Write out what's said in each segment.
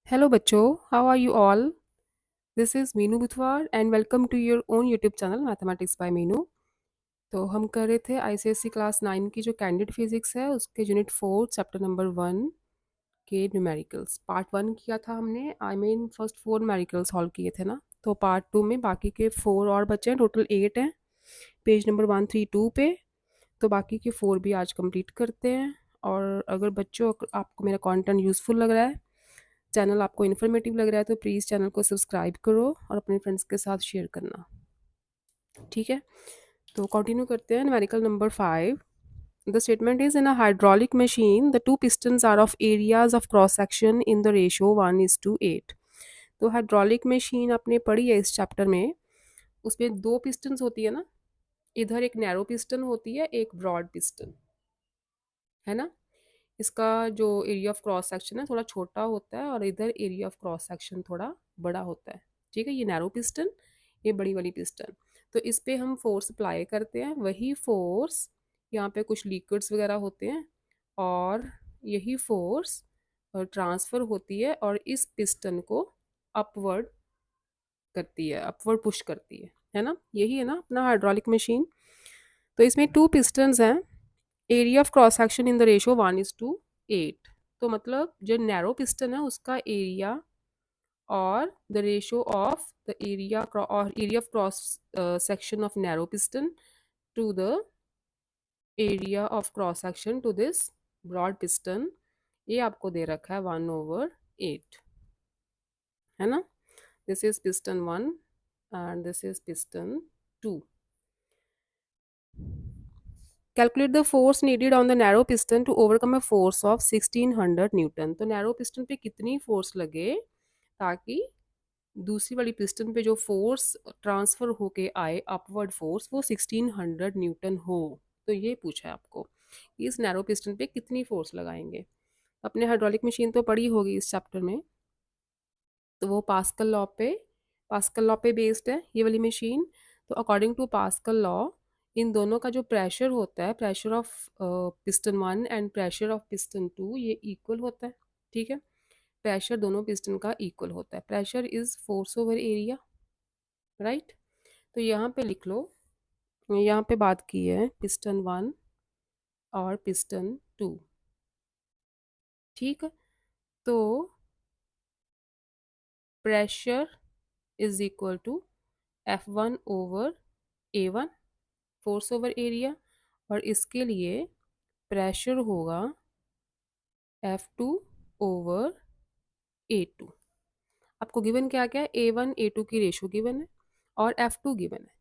Hello बच्चों, how are you all? This is Meenu बुथवार and welcome to your own YouTube channel Mathematics by Meenu. तो हम कर रहे थे आईसीएससी क्लास 9 की जो कैंडिड फिजिक्स है उसके यूनिट 4 चैप्टर नंबर 1 के न्यूमेरिकल्स पार्ट 1 किया था हमने। फर्स्ट 4 न्यूमेरिकल्स सॉल्व किए थे ना। तो पार्ट 2 में बाकी के 4 और बचे हैं, टोटल 8 हैं पेज नंबर 132 पे। तो बाकी के 4 भी आज कंप्लीट करते हैं। और अगर बच्चों आपको मेरा कंटेंट यूज़फुल लग रहा है, चैनल आपको इन्फॉर्मेटिव लग रहा है, तो प्लीज़ चैनल को सब्सक्राइब करो और अपने फ्रेंड्स के साथ शेयर करना। ठीक है, तो कंटिन्यू करते हैं। Numerical number 5, the statement is in a hydraulic machine the two pistons are of areas of cross section in the ratio 1:8। तो हाइड्रोलिक मशीन आपने पढ़ी है इस चैप्टर में। उसमें दो पिस्टन्स होती है ना, इधर एक नैरो पिस्टन होती है, एक ब्रॉड पिस्टन, है ना। इसका जो एरिया ऑफ क्रॉस सेक्शन है थोड़ा छोटा होता है और इधर एरिया ऑफ क्रॉस सेक्शन थोड़ा बड़ा होता है। ठीक है, ये नैरो पिस्टन, ये बड़ी वाली पिस्टन। तो इस पे हम फोर्स अप्लाई करते हैं, वही फोर्स यहाँ पे कुछ लिक्विड्स वगैरह होते हैं और यही फोर्स ट्रांसफ़र होती है और इस पिस्टन को अपवर्ड करती है, अपवर्ड पुश करती है ना। यही है ना अपना हाइड्रोलिक मशीन। तो इसमें टू पिस्टन्स हैं, area of cross section in the ratio 1:8। तो मतलब जो नैरो पिस्टन है उसका एरिया और the ratio of the area or area of cross section of narrow piston to the area of cross section to this broad piston, ये आपको दे रखा है 1/8, है ना। This is piston 1 and this is piston 2। Calculate the force needed on the narrow piston to overcome a force of 1600 newton. तो narrow piston पे कितनी फोर्स लगे ताकि दूसरी वाली पिस्टन पे जो फोर्स ट्रांसफर होके आए अपवर्ड फोर्स वो 1600 न्यूटन हो। तो ये पूछा है आपको कि इस नैरो पिस्टन पे कितनी फोर्स लगाएंगे। अपने हाइड्रोलिक मशीन तो पढ़ी होगी इस चैप्टर में, तो वो पास्कल लॉ पे बेस्ड है ये वाली मशीन। तो अकॉर्डिंग टू पास्कल लॉ इन दोनों का जो प्रेशर होता है, pressure of piston 1 and pressure of piston 2, ये इक्वल होता है। ठीक है, प्रेशर दोनों पिस्टन का इक्वल होता है। Pressure is force over area, right. तो यहाँ पे लिख लो, यहाँ पे बात की है पिस्टन 1 और पिस्टन 2। ठीक है, तो pressure is equal to F1/A1, force over area, और इसके लिए प्रेशर होगा F2/A2। आपको गिवन क्या क्या है, A1 A2 की रेशो गिवन है और F2 गिवन है।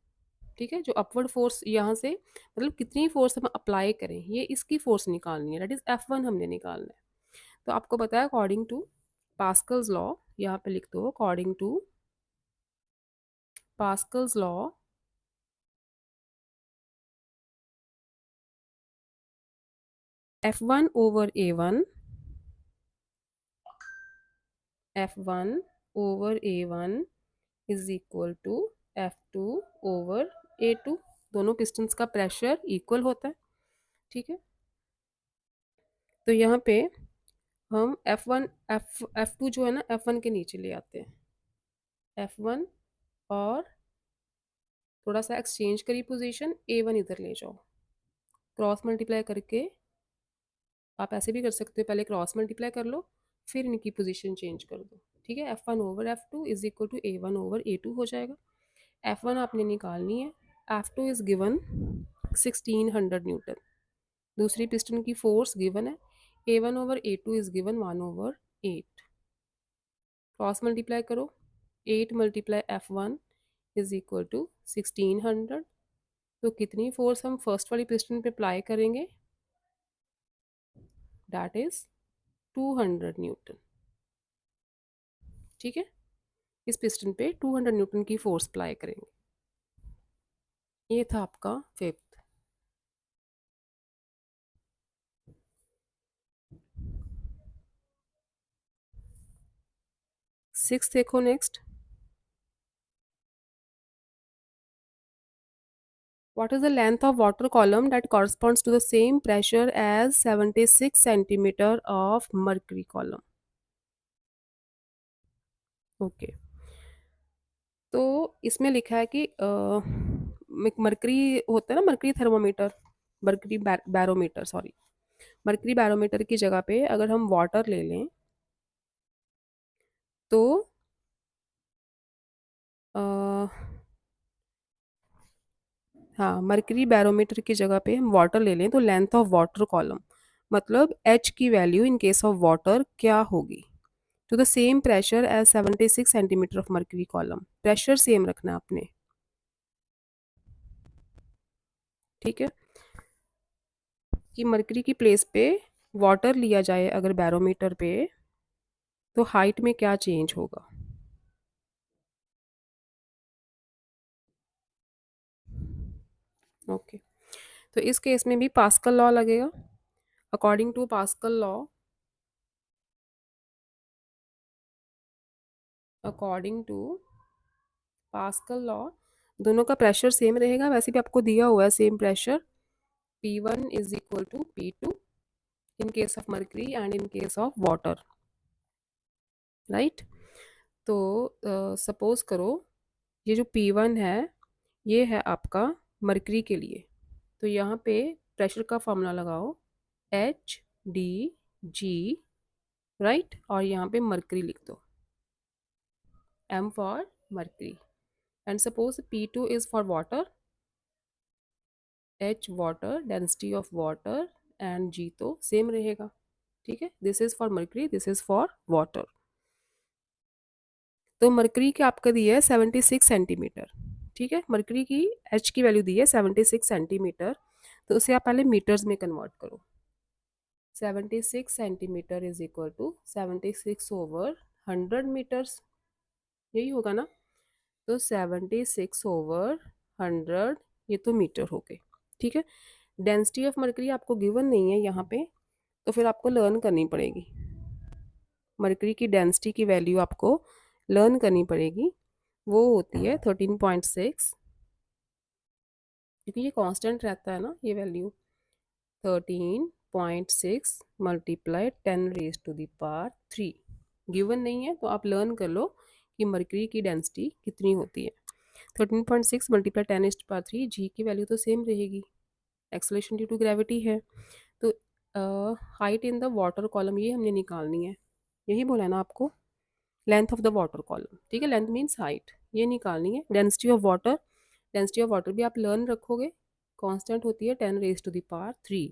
ठीक है, जो अपवर्ड फोर्स यहाँ से मतलब कितनी फोर्स हम अप्लाई करें, ये इसकी फोर्स निकालनी है, दैट इज F1 हमने निकालना है। तो आपको पता है अकॉर्डिंग टू पास्कल्स लॉ, यहाँ पे लिख दो according to Pascal's law F1/A1 F1/A1 is equal to F2/A2। दोनों पिस्टन्स का प्रेशर इक्वल होता है। ठीक है, तो यहाँ पे हम F2 जो है ना F1 के नीचे ले आते हैं, F1, और थोड़ा सा एक्सचेंज करी पोजीशन, A1 इधर ले जाओ, क्रॉस मल्टीप्लाई करके। आप ऐसे भी कर सकते हो, पहले क्रॉस मल्टीप्लाई कर लो फिर इनकी पोजीशन चेंज कर दो। ठीक है, F1/F2 is equal to A1/A2 हो जाएगा। F1 आपने निकालनी है, F2 इज गिवन 1600 न्यूटन, दूसरी पिस्टन की फोर्स गिवन है, A1/A2 is given 1/8। Cross multiply करो, 8 multiply F1 is equal to 1600। तो कितनी फोर्स हम फर्स्ट वाली पिस्टन पे अप्लाई करेंगे, दैट इज 200 न्यूटन। ठीक है, इस पिस्टन पे 200 न्यूटन की फोर्स अप्लाई करेंगे। ये था आपका फिफ्थ। सिक्स देखो next. What is the length of water column that corresponds to the same pressure as 76 centimeter of mercury column? Okay, तो इसमें लिखा है कि मरकरी होता है ना, mercury thermometer, mercury barometer, sorry, mercury barometer की जगह पे अगर हम वाटर ले लें तो अ, हाँ, मरकरी बैरोमीटर की जगह पे हम वाटर ले लें तो लेंथ ऑफ वाटर कॉलम, मतलब एच की value in case of water क्या होगी, to the same pressure as 76 centimetre of mercury column. Pressure same रखना है आपने, ठीक है, कि मरकरी की प्लेस पे वाटर लिया जाए अगर बैरोमीटर पे, तो हाइट में क्या चेंज होगा। ओके, तो इस केस में भी पास्कल लॉ लगेगा। According to Pascal law, according to Pascal law दोनों का प्रेशर सेम रहेगा, वैसे भी आपको दिया हुआ है same pressure, P1 is equal to P2 in case of mercury and in case of water, right. तो सपोज करो ये जो P1 है ये है आपका मर्करी के लिए, तो यहाँ पे प्रेशर का फॉर्मूला लगाओ, एच डी जी, राइट, और यहाँ पे मर्करी लिख दो, M for mercury, and suppose P2 is for water, H water, density of water, and G तो सेम रहेगा, ठीक है, this is for mercury, this is for water. तो मर्करी की आपका दिया है 76 सेंटीमीटर, ठीक है, मर्करी की एच की वैल्यू दी है 76 सेंटीमीटर, तो उसे आप पहले मीटर्स में कन्वर्ट करो। 76 centimetre is equal to 76 over 100 metres, यही होगा ना। तो 76 ओवर 100, ये तो मीटर हो गए, ठीक है। डेंसिटी ऑफ मर्करी आपको गिवन नहीं है यहाँ पे, तो फिर आपको लर्न करनी पड़ेगी, मर्करी की डेंसिटी की वैल्यू आपको लर्न करनी पड़ेगी, वो होती है 13.6, क्योंकि ये कांस्टेंट रहता है ना ये वैल्यू, 13.6 मल्टीप्लाई 10⁻³ गिवन नहीं है, तो आप लर्न कर लो कि मर्करी की डेंसिटी कितनी होती है। 13.6 मल्टीप्लाई 10⁻³ जी की वैल्यू तो सेम रहेगी, एक्सेलरेशन ड्यू टू ग्रेविटी है। तो height in the water column ये हमने निकालनी है, यही बोला है ना आपको, length of the water column, ठीक है, लेंथ मीन्स हाइट, ये निकालनी है। Density of water, density of water भी आप लर्न रखोगे, कांस्टेंट होती है 10⁻³,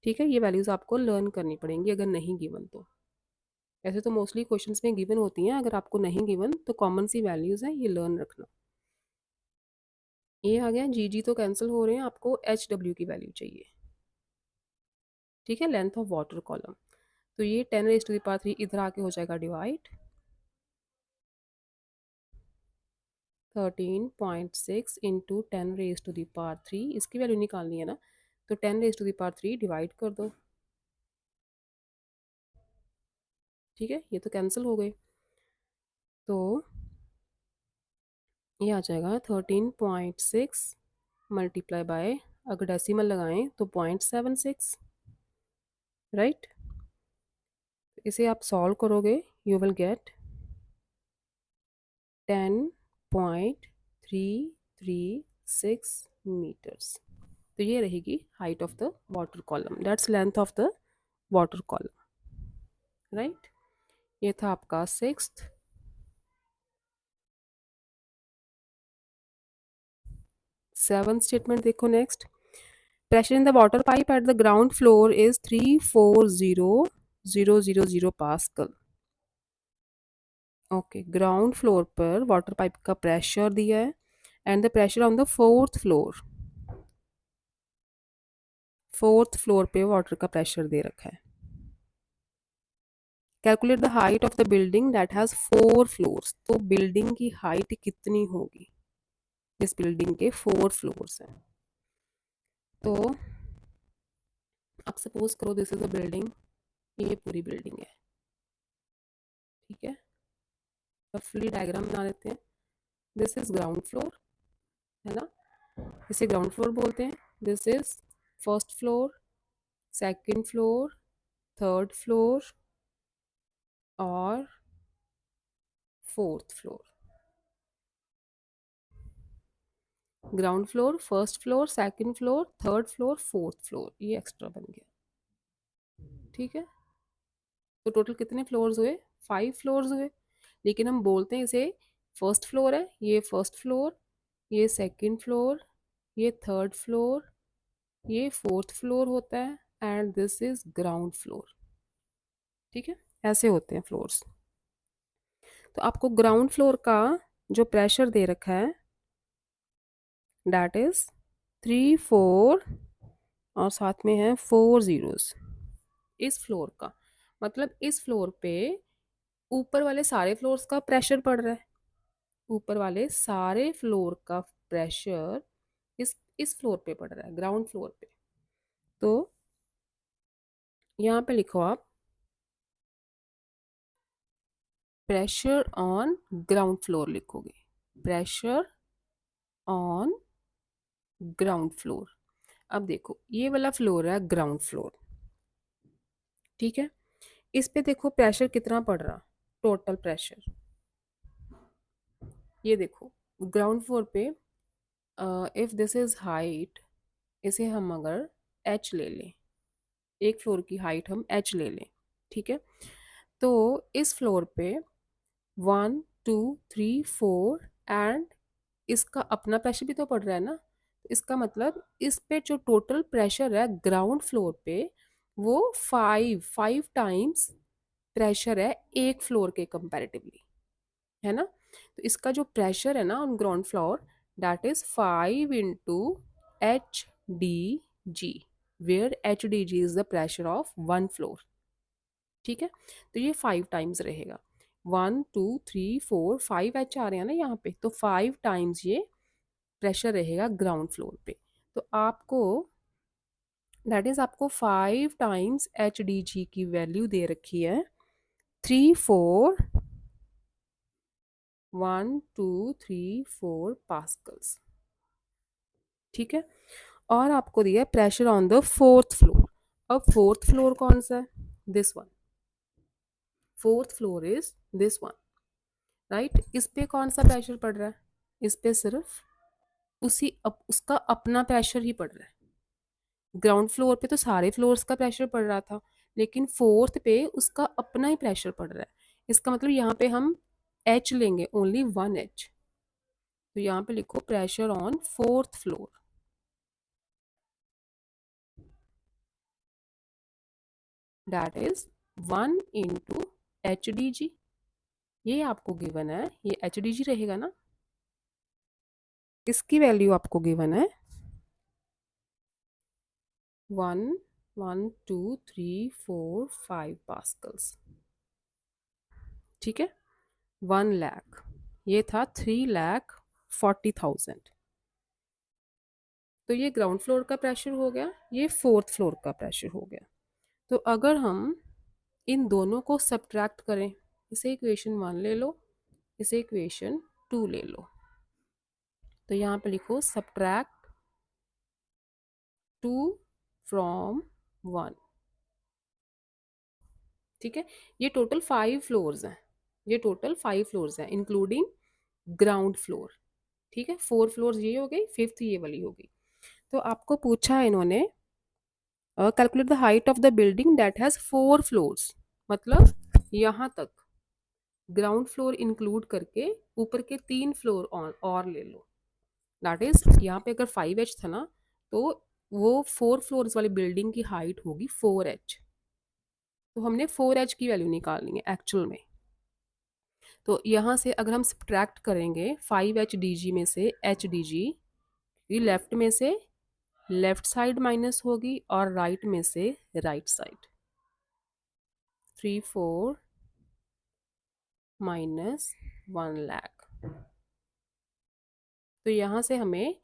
ठीक है, ये वैल्यूज़ आपको लर्न करनी पड़ेंगी अगर नहीं गिवन तो। ऐसे तो मोस्टली क्वेश्चंस में गिवन होती हैं, अगर आपको नहीं गिवन तो कॉमन सी वैल्यूज़ हैं, ये लर्न रखना। ये आ गया, जी जी तो कैंसिल हो रहे हैं, आपको एच डब्ल्यू की वैल्यू चाहिए, ठीक है, लेंथ ऑफ वाटर कॉलम। तो ये 10⁻³ इधर आके हो जाएगा डिवाइड, 13.6 इंटू 10⁻³ इसकी वैल्यू निकालनी है ना, तो 10⁻³ डिवाइड कर दो, ठीक है, ये तो कैंसिल हो गए, तो ये आ जाएगा 13.6 मल्टीप्लाई बाय, अगर डेसिमल लगाएं तो 0.76, राइट। इसे आप सॉल्व करोगे, यू विल गेट 10.336 मीटर्स। तो ये रहेगी height of the water column, that's length of the water column, right. ये था आपका सिक्स्थ। सेवन स्टेटमेंट देखो next, pressure in the water pipe at the ground floor is 340,000 pascal. Okay, ground floor पर water pipe का pressure दिया है, and the pressure on the fourth floor पे water का प्रेशर दे रखा है। Calculate the height of the building that has 4 floors, तो building की हाइट कितनी होगी, इस बिल्डिंग के 4 फ्लोर्स हैं। तो आप सपोज करो दिस इज अ बिल्डिंग, ये पूरी बिल्डिंग है, ठीक है, रफली डायग्राम बना लेते हैं। दिस इज ग्राउंड फ्लोर, है ना, इसे ग्राउंड फ्लोर बोलते हैं। This is first floor, second floor, third floor और fourth floor, ground floor, first floor, second floor, third floor, fourth floor, ये एक्स्ट्रा बन गया। ठीक है, तो टोटल कितने फ्लोर्स हुए? 5 फ्लोर्स हुए। लेकिन हम बोलते हैं इसे फर्स्ट फ्लोर है, ये फर्स्ट फ्लोर, ये सेकंड फ्लोर, ये थर्ड फ्लोर, ये फोर्थ फ्लोर होता है, and this is ground floor. ठीक है, ऐसे होते हैं फ्लोर्स। तो आपको ग्राउंड फ्लोर का जो प्रेशर दे रखा है दैट इज 3 4 और साथ में है 4 zeros। इस फ्लोर का मतलब इस फ्लोर पे ऊपर वाले सारे फ्लोर्स का प्रेशर पड़ रहा है, ऊपर वाले सारे फ्लोर का प्रेशर इस फ्लोर पे पड़ रहा है, ग्राउंड फ्लोर पे। तो यहाँ पे लिखो आप प्रेशर ऑन ग्राउंड फ्लोर लिखोगे, प्रेशर ऑन ग्राउंड फ्लोर। अब देखो ये वाला फ्लोर है ग्राउंड फ्लोर, ठीक है। इस पे देखो प्रेशर कितना पड़ रहा, टोटल प्रेशर, ये देखो ग्राउंड फ्लोर पे इफ दिस इज हाइट, इसे हम अगर h ले लें, एक फ्लोर की हाइट हम h ले लें, ठीक है। तो इस फ्लोर पे 1 2 3 4 एंड इसका अपना प्रेशर भी तो पड़ रहा है ना। इसका मतलब इस पे जो टोटल प्रेशर है ग्राउंड फ्लोर पे वो 5 टाइम्स प्रेशर है एक फ्लोर के कंपैरेटिवली, है ना। तो इसका जो प्रेशर है ना on ground floor that is 5 into HDG, where HDG is the pressure of one floor. ठीक है, तो ये 5 टाइम्स रहेगा, 1 2 3 4 5 H आ रहे हैं ना यहाँ पे, तो 5 टाइम्स ये प्रेशर रहेगा ग्राउंड फ्लोर पे। तो आपको दैट इज आपको 5 टाइम्स HDG की वैल्यू दे रखी है 3 4 1 2 3 4 पास्कल्स। ठीक है, और आपको दिया pressure on the fourth floor. अब फोर्थ फ्लोर कौन सा है? This one, fourth floor is this one, right. इस पे कौन सा प्रेशर पड़ रहा है? इस पे सिर्फ उसका अपना प्रेशर ही पड़ रहा है। ग्राउंड फ्लोर पे तो सारे फ्लोर्स का प्रेशर पड़ रहा था, लेकिन फोर्थ पे उसका अपना ही प्रेशर पड़ रहा है। इसका मतलब यहाँ पे हम H लेंगे, ओनली 1 H। तो यहाँ पे लिखो pressure on fourth floor that is 1 into HDG। ये आपको गिवन है, ये HDG रहेगा ना, इसकी वैल्यू आपको गिवन है 1 1 2 3 4 5 पास्कल्स। ठीक है, 1 लाख, ये था 3,40,000। तो ये ग्राउंड फ्लोर का प्रेशर हो गया, ये फोर्थ फ्लोर का प्रेशर हो गया। तो अगर हम इन दोनों को सब्ट्रैक्ट करें, इसे इक्वेशन 1 ले लो, इसे इक्वेशन 2 ले लो, तो यहाँ पे लिखो सब्ट्रैक्ट 2 from 1। ठीक है, ये टोटल 5 फ्लोर्स हैं, ये टोटल 5 फ्लोर्स हैं इंक्लूडिंग ग्राउंड फ्लोर। ठीक है, 4 फ्लोर्स ये हो गई, फिफ्थ ये वाली हो गई। तो आपको पूछा है इन्होंने calculate the height of the building that has 4 floors, मतलब यहाँ तक ग्राउंड फ्लोर इंक्लूड करके ऊपर के 3 फ्लोर और ले लो। दैट इज यहाँ पे अगर 5H था ना, तो वो 4 फ्लोर्स वाली बिल्डिंग की हाइट होगी 4H। तो हमने 4H की वैल्यू निकालनी है एक्चुअल में। तो यहाँ से अगर हम सब्ट्रैक्ट करेंगे 5HDG में से HDG, ये लेफ्ट में से लेफ्ट साइड माइनस होगी और राइट में से राइट साइड, 3 4 माइनस 1 लाख। तो यहाँ से हमें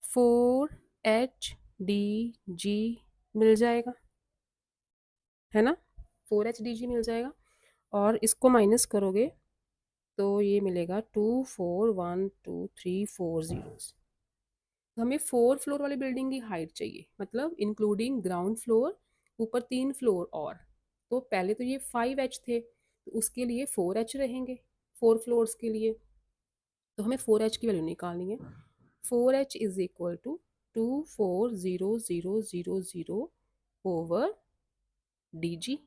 4HDG मिल जाएगा, है ना, 4HDG मिल जाएगा। और इसको माइनस करोगे तो ये मिलेगा 2 4 1 2 3 4 zeros। तो हमें 4 फ्लोर वाली बिल्डिंग की हाइट चाहिए, मतलब इंक्लूडिंग ग्राउंड फ्लोर, ऊपर 3 फ्लोर और। तो पहले तो ये 5H थे, तो उसके लिए 4H रहेंगे, 4 फ्लोर्स के लिए। तो हमें 4h की वैल्यू निकालनी है। 4h is equal to 24000 over dg,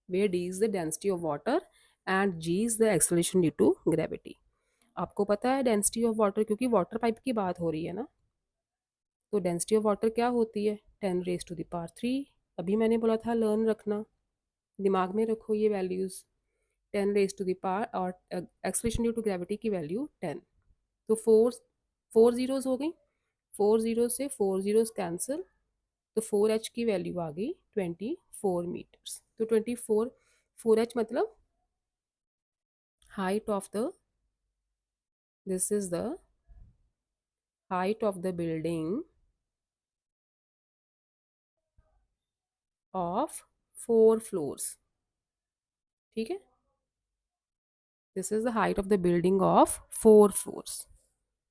where d is the density of water and g is the acceleration due to gravity। आपको पता है डेंसिटी ऑफ वाटर, क्योंकि वाटर पाइप की बात हो रही है ना, तो डेंसिटी ऑफ वाटर क्या होती है 10⁻³ अभी मैंने बोला था लर्न रखना, दिमाग में रखो ये वैल्यूज़। 10⁻, और एक्सलेशन ड्यू टू ग्रेविटी की वैल्यू 10। तो फोर जीरोज़ हो गई, 4 जीरो से 4 जीरोज़ कैंसिल, तो 4h की वैल्यू आ गई 24 मीटर्स। तो 24 4h मतलब height of the, this is the height of the building of 4 floors. ठीक है, this is the height of the building of 4 floors,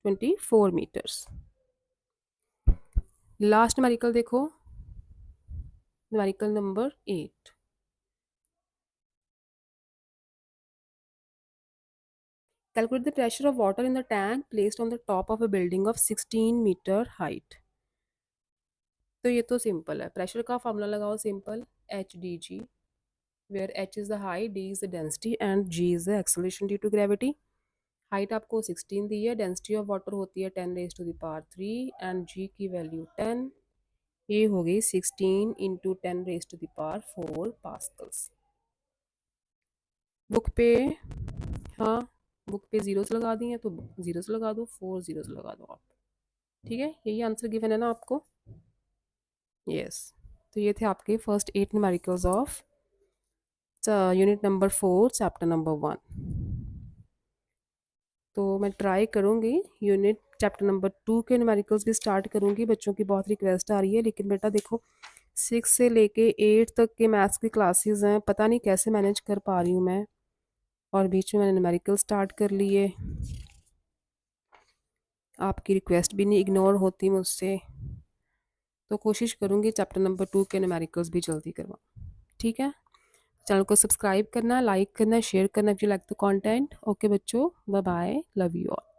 24 metres. Last numerical देखो, numerical number 8। Calculate the pressure of water in the tank placed on the top of a building of 16 meter height। तो ये तो simple है, pressure का formula लगाओ simple, H D G, where H is the height, D is the density and G is the acceleration due to gravity. Height आपको 16 दी है, density of water होती है 10⁻³ एंड जी की वैल्यू 10। ये हो गई 16 इंटू 10⁻⁴ पास्कल्स। बुक पे, हाँ बुक पे जीरोस लगा दी हैं तो जीरोस लगा दो, 4 जीरोस लगा दो आप। ठीक है, यही आंसर गिवन है ना आपको। यस, तो ये थे आपके first 8 numericals of unit number 4 chapter number 1। तो मैं ट्राई करूँगी यूनिट चैप्टर नंबर 2 के न्यूमेरिकल्स भी स्टार्ट करूँगी। बच्चों की बहुत रिक्वेस्ट आ रही है, लेकिन बेटा देखो 6 से लेके 8 तक के मैथ्स की क्लासेस हैं, पता नहीं कैसे मैनेज कर पा रही हूँ मैं, और बीच में मैंने न्यूमेरिकल स्टार्ट कर लिए। आपकी रिक्वेस्ट भी नहीं इग्नोर होती मुझसे, तो कोशिश करूँगी चैप्टर नंबर 2 के न्यूमेरिकल्स भी जल्दी करवाऊँ। ठीक है, चैनल को सब्सक्राइब करना, लाइक करना, शेयर करना if you like the content. Okay बच्चों, bye bye, love you all.